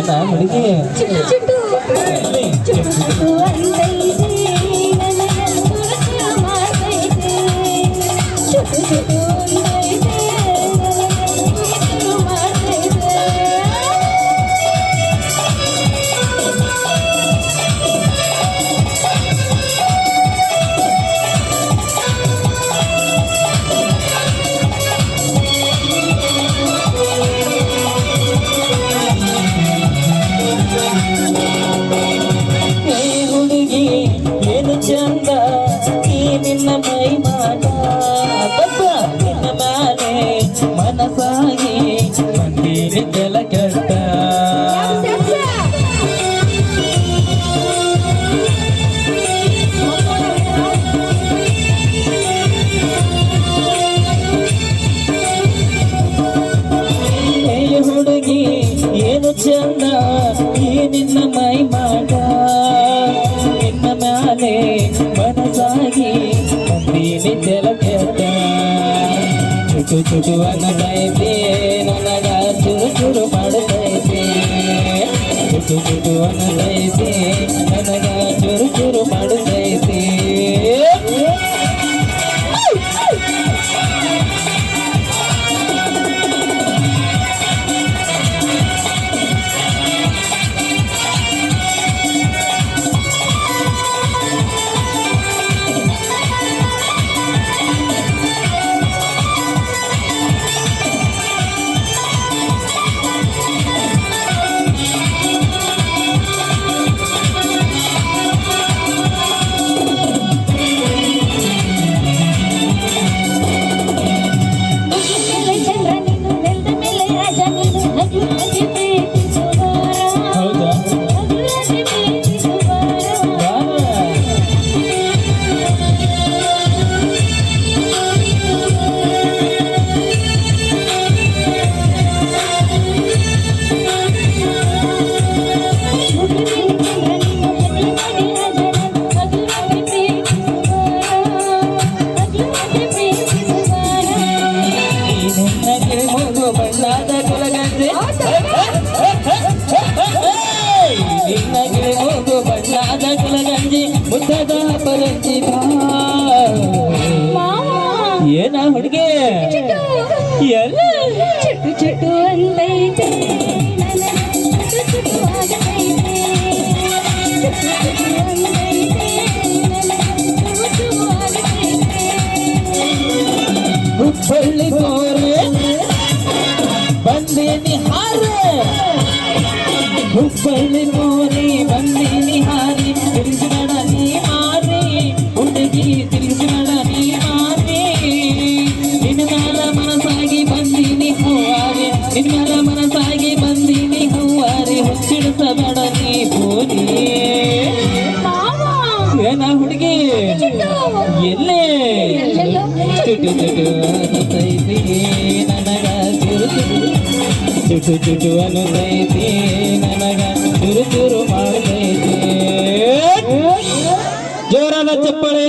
ಏನ ಹುಡುಗಿ ಚಂದ ಈ ನಿನ್ನ ಮೈ ಮಾಟ ನಿನ್ನ ಮೇಲೆ ಮನಸಾಗಿ ಮಂದಿರ ಕೆಲ ಕೆಟ್ಟ ಹುಡುಗಿ ಏನು ಚಂದ ಈ ನಿನ್ನ ಮೈ ಮಾಟ ಮನಸಾಗಿ ಮಂದಿನಿ ತೆಲ ಕೆಟ್ಟ ಚುಟು ಚುಟು ಅನ್ನತೈತೆ ನನಗ ಚುರು ಚುರು ಮಾಡುತ್ತೈತೆ ಚುಟು ಚುಟು ಅನ್ನತೈತೆ ನನಗ ಚುರು ಚುರು ಮಾಡುತ್ತೈತೆ ಮುದ್ದದ ಪರಂಜಿ ಏನ ಹುಡುಗಿ ಎಲ್ಲ ಚುಟ್ಟು ಚುಟ್ಟು ಅಂತೈತೆ ಹುಬ್ಬಳ್ಳಿ ಕೋರೆ ಬಂದೇನಿ ಹಾರೆ ಹುಬ್ಬಳ್ಳಿ ಕೋರಿ ಬಂದೇನಿ ಹಾರಿ ತಿರುಗಿಬೇಡ ನೀ ಮಾರಿ ಹುಡುಗಿ ತಿರುಗಿಬೇಡ ನೀ ಮಾರಿ ನಿನ್ನ ಮ್ಯಾಲ ಮನಸಾಗಿ ಬಂದೀನಿ ಹೂವಾರಿ ನಿನ್ನ ಮ್ಯಾಲ ಮನಸಾಗಿ ಬಂದೀನಿ ಹೂವಾರಿ ಹುಚ್ಚಿಡಿಸಬೇಡ ನೀ ಬೋಲಿ ಏನ ಹುಡುಗಿ ಎಲ್ಲೇ ಚುಟು ಚುಟು ಅನ್ನತೈತಿ ನನಗ ಚುರು ಚುಟು ಚುಟು ಅನ್ನತೈತಿ ನನಗ ಚುರು ಚುರು ಮಾಡತೈತಿ ಜೋರಾದ ಚಪ್ಪಳೆ